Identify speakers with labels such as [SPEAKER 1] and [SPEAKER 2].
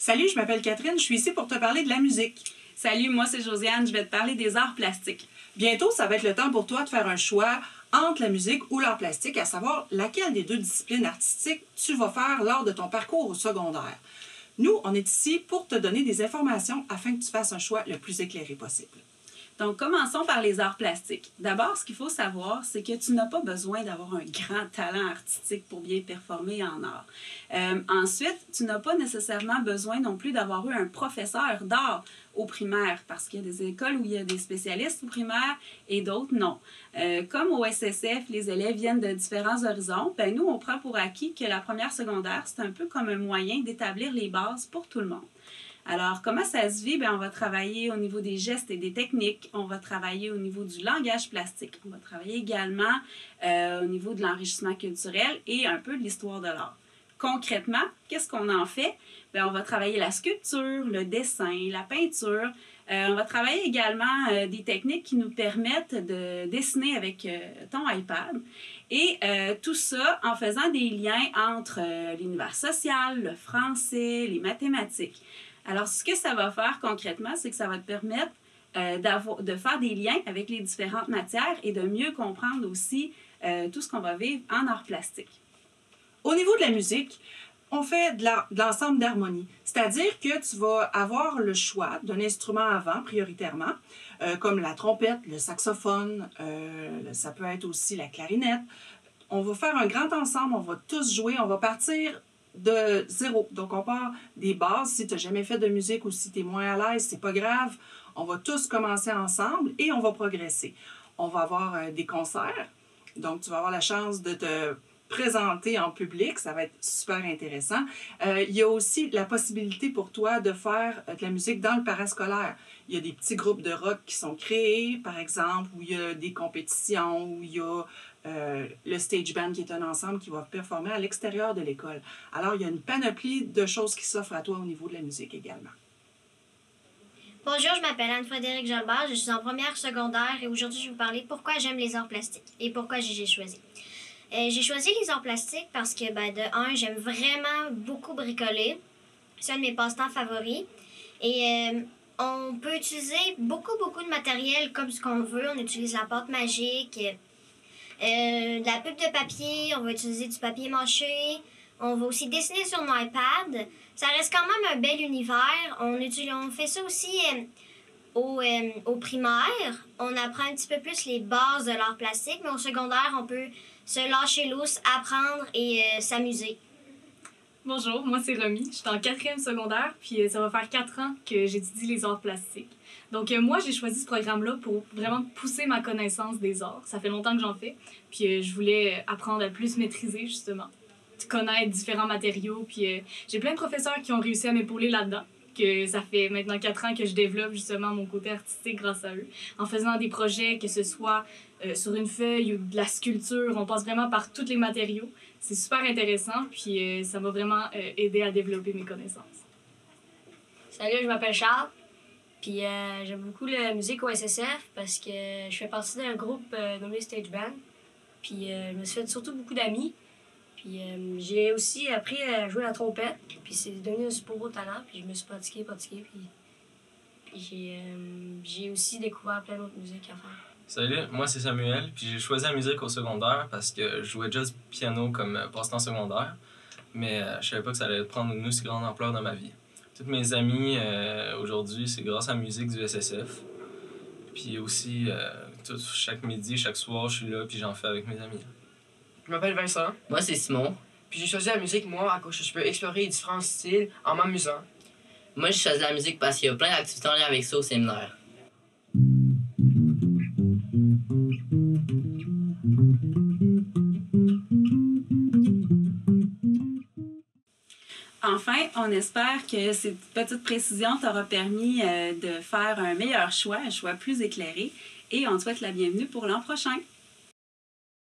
[SPEAKER 1] Salut, je m'appelle Catherine, je suis ici pour te parler de la musique.
[SPEAKER 2] Salut, moi c'est Josiane, je vais te parler des arts plastiques.
[SPEAKER 1] Bientôt, ça va être le temps pour toi de faire un choix entre la musique ou l'art plastique, à savoir laquelle des deux disciplines artistiques tu vas faire lors de ton parcours au secondaire. Nous, on est ici pour te donner des informations afin que tu fasses un choix le plus éclairé possible.
[SPEAKER 2] Donc, commençons par les arts plastiques. D'abord, ce qu'il faut savoir, c'est que tu n'as pas besoin d'avoir un grand talent artistique pour bien performer en art. Ensuite, tu n'as pas nécessairement besoin non plus d'avoir eu un professeur d'art au primaire, parce qu'il y a des écoles où il y a des spécialistes au primaire et d'autres non. Comme au SSF, les élèves viennent de différents horizons, ben nous, on prend pour acquis que la première secondaire, c'est un peu comme un moyen d'établir les bases pour tout le monde. Alors, comment ça se vit? Bien, on va travailler au niveau des gestes et des techniques. On va travailler au niveau du langage plastique. On va travailler également au niveau de l'enrichissement culturel et un peu de l'histoire de l'art. Concrètement, qu'est-ce qu'on en fait? Bien, on va travailler la sculpture, le dessin, la peinture. On va travailler également des techniques qui nous permettent de dessiner avec ton iPad. Et tout ça en faisant des liens entre l'univers social, le français, les mathématiques. Alors, ce que ça va faire concrètement, c'est que ça va te permettre de faire des liens avec les différentes matières et de mieux comprendre aussi tout ce qu'on va vivre en art plastique.
[SPEAKER 1] Au niveau de la musique, on fait de l'ensemble d'harmonie. C'est-à-dire que tu vas avoir le choix d'un instrument avant, prioritairement, comme la trompette, le saxophone, ça peut être aussi la clarinette. On va faire un grand ensemble, on va tous jouer, on va partir de zéro. Donc, on part des bases. Si tu n'as jamais fait de musique ou si tu es moins à l'aise, c'est pas grave. On va tous commencer ensemble et on va progresser. On va avoir des concerts. Donc, tu vas avoir la chance de te présenter en public. Ça va être super intéressant. Il y a aussi la possibilité pour toi de faire de la musique dans le parascolaire. Il y a des petits groupes de rock qui sont créés, par exemple, où il y a des compétitions, où il y a le stage band qui est un ensemble qui va performer à l'extérieur de l'école. Alors, il y a une panoplie de choses qui s'offrent à toi au niveau de la musique également.
[SPEAKER 3] Bonjour, je m'appelle Anne-Frédérique Jolbert, je suis en première secondaire et aujourd'hui je vais vous parler pourquoi j'aime les arts plastiques et pourquoi j'ai choisi. J'ai choisi les arts plastiques parce que, de un, j'aime vraiment beaucoup bricoler. C'est un de mes passe-temps favoris. Et on peut utiliser beaucoup de matériel comme ce qu'on veut. On utilise la pâte magique, de la pulpe de papier, on va utiliser du papier mâché. On va aussi dessiner sur mon iPad. Ça reste quand même un bel univers. On fait ça aussi au primaire. On apprend un petit peu plus les bases de l'art plastique, mais au secondaire, on peut se lâcher lousse, apprendre et s'amuser.
[SPEAKER 4] Bonjour, moi c'est Romy, je suis en 4e secondaire, puis ça va faire 4 ans que j'étudie les arts plastiques. Donc moi, j'ai choisi ce programme-là pour vraiment pousser ma connaissance des arts. Ça fait longtemps que j'en fais, puis je voulais apprendre à plus maîtriser, justement, connaître différents matériaux, puis j'ai plein de professeurs qui ont réussi à m'épauler là-dedans, que ça fait maintenant 4 ans que je développe justement mon côté artistique grâce à eux, en faisant des projets, que ce soit sur une feuille ou de la sculpture, on passe vraiment par tous les matériaux. C'est super intéressant, puis ça m'a vraiment aidé à développer mes connaissances.
[SPEAKER 5] Salut, je m'appelle Charles, puis j'aime beaucoup la musique au SSF parce que je fais partie d'un groupe nommé Stage Band, puis je me suis fait surtout beaucoup d'amis. Puis j'ai aussi appris à jouer la trompette, puis c'est devenu un super beau talent, puis je me suis pratiqué, puis j'ai aussi découvert plein d'autres musiques à faire.
[SPEAKER 6] Salut, moi c'est Samuel, puis j'ai choisi la musique au secondaire parce que je jouais déjà du piano comme passe-temps secondaire, mais je savais pas que ça allait prendre une aussi grande ampleur dans ma vie. Toutes mes amis aujourd'hui, c'est grâce à la musique du SSF, puis aussi chaque midi, chaque soir, je suis là, puis j'en fais avec mes amis.
[SPEAKER 7] Je m'appelle Vincent.
[SPEAKER 8] Moi, c'est Simon.
[SPEAKER 7] Puis j'ai choisi la musique, moi, à cause que je peux explorer différents styles en m'amusant.
[SPEAKER 8] Moi, j'ai choisi la musique parce qu'il y a plein d'activités en lien avec ça au séminaire.
[SPEAKER 2] Enfin, on espère que cette petite précision t'aura permis de faire un meilleur choix, un choix plus éclairé, et on te souhaite la bienvenue pour l'an prochain.